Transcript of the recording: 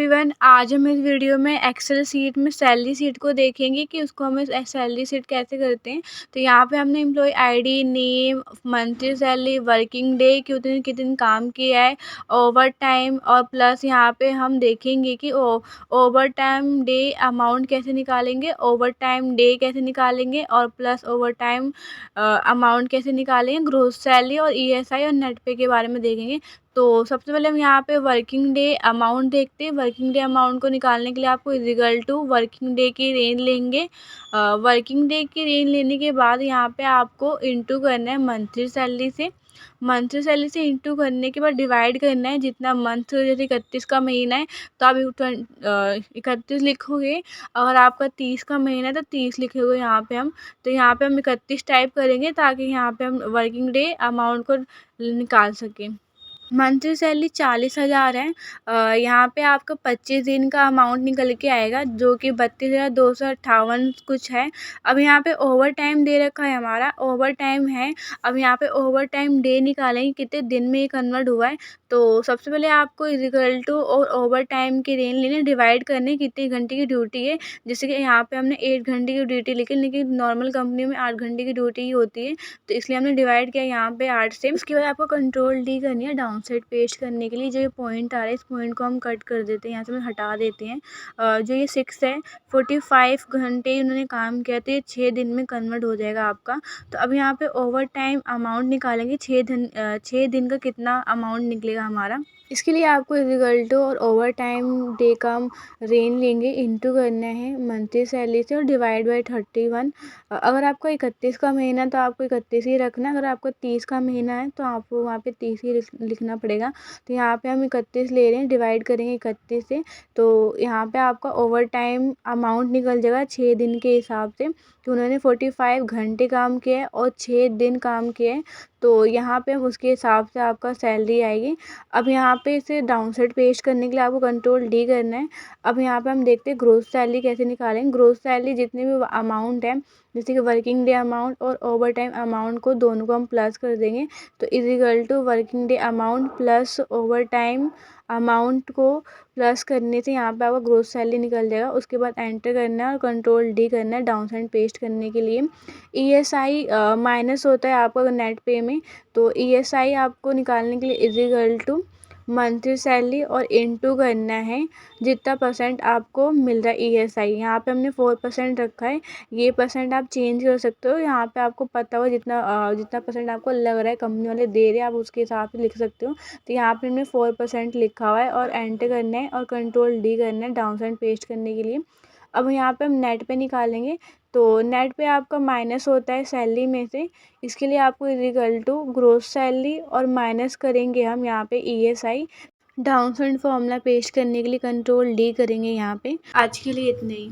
Everyone, आज हम इस वीडियो में एक्सेल शीट में सैलरी शीट को देखेंगे कि उसको हम सैलरी शीट कैसे करते हैं। तो यहाँ पे हमने employ ID, name, monthly salary, working day, कितने कितने काम किया है, ओवर टाइम और प्लस यहाँ पे हम देखेंगे कि ओवर टाइम डे अमाउंट कैसे निकालेंगे, ओवर टाइम डे कैसे निकालेंगे और प्लस ओवर टाइम अमाउंट कैसे निकालेंगे, ग्रोस सैलरी और ईएसआई और नेट पे के बारे में देखेंगे। तो सबसे पहले हम यहाँ पे वर्किंग डे अमाउंट देखते हैं। वर्किंग डे अमाउंट को निकालने के लिए आपको इजिकल टू वर्किंग डे की रेंज लेंगे। वर्किंग डे की रेंज लेने के बाद यहाँ पे आपको इंटू करना है मंथली सैलरी से। मंथली सैलरी से इंटू करने के बाद डिवाइड करना है जितना मंथ, जैसे 31 का महीना है तो आप 31 लिखोगे। अगर आपका 30 का महीना है तो 30 लिखोगे यहाँ पे हम। तो यहाँ पे हम 31 टाइप करेंगे ताकि यहाँ पे हम वर्किंग डे अमाउंट को निकाल सकें। मंथली सैलरी 40,000 है। यहाँ पे आपका 25 दिन का अमाउंट निकल के आएगा जो कि 32,258 कुछ है। अब यहाँ पे ओवर टाइम दे रखा है, हमारा ओवर टाइम है। अब यहाँ पे ओवर टाइम डे निकालेंगे कितने दिन में ये कन्वर्ट हुआ है। तो सबसे पहले आपको इक्वल टू और ओवर टाइम की रेंज लेने, डिवाइड करने कितने घंटे की ड्यूटी है। जैसे कि यहाँ पे हमने 8 घंटे की ड्यूटी लिखी, लेकिन नॉर्मल कंपनी में 8 घंटे की ड्यूटी ही होती है, तो इसलिए हमने डिवाइड किया यहाँ पे 8 से। उसके बाद आपको कंट्रोल डी करनी है डाउन साइड पेस्ट करने के लिए। जो ये पॉइंट आ रहा है इस पॉइंट को हम कट कर देते हैं, यहाँ से हम हटा देते हैं। जो ये 6 है, 45 घंटे उन्होंने काम किया तो ये 6 दिन में कन्वर्ट हो जाएगा आपका। तो अब यहाँ पे ओवर टाइम अमाउंट निकालेंगे, 6 दिन का कितना अमाउंट निकलेगा हमारा। इसके लिए आपको इक्वल टू और ओवर टाइम डे का हम रेंज लेंगे, इंटू करना है मंथली सैलरी से और डिवाइड बाई 31। अगर आपको 31 का महीना है तो आपको 31 ही रखना। अगर आपको 30 का महीना है तो आपको वहाँ पे 30 ही लिखना पड़ेगा। तो यहाँ पे हम 31 ले रहे हैं, डिवाइड करेंगे 31 से। तो यहाँ पे आपका ओवर टाइम अमाउंट निकल जाएगा 6 दिन के हिसाब से। तो उन्होंने 45 घंटे काम किया है और 6 दिन काम किए हैं, तो यहाँ पे हम उसके हिसाब से आपका सैलरी आएगी। अब यहाँ पे इसे डाउन साइड पेस्ट करने के लिए आपको कंट्रोल डी करना है। अब यहाँ पे हम देखते हैं ग्रोस सैलरी कैसे निकालेंगे। ग्रोस सैलरी जितने भी अमाउंट है, जैसे कि वर्किंग डे अमाउंट और ओवर टाइम अमाउंट को दोनों को हम प्लस कर देंगे। तो is equal to working day amount plus overtime amount को प्लस करने से यहाँ पे आपका ग्रोस सैलरी निकल जाएगा। उसके बाद एंटर करना है और कंट्रोल डी करना है डाउन साइड पेस्ट करने के लिए। ईएसआई माइनस होता है आपका नेट पे में, तो ईएसआई आपको निकालने के लिए is equal to monthly salary और इनटू करना है जितना परसेंट आपको मिल रहा है ईएसआई। यहाँ पे हमने 4% रखा है, ये परसेंट आप चेंज कर सकते हो। यहाँ पे आपको पता हो जितना परसेंट आपको लग रहा है कंपनी वाले दे रहे हैं, आप उसके हिसाब से लिख सकते हो। तो यहाँ पे हमने 4% लिखा हुआ है और एंटर करना है और कंट्रोल डी करना है डाउन साइड पेस्ट करने के लिए। अब यहाँ पे हम नेट पे निकालेंगे, तो नेट पे आपका माइनस होता है सैलरी में से। इसके लिए आपको इक्वल टू ग्रोस सैलरी और माइनस करेंगे हम यहाँ पे ESI. Down side formula paste करने के लिए कंट्रोल डी करेंगे यहाँ पे। आज के लिए इतना ही।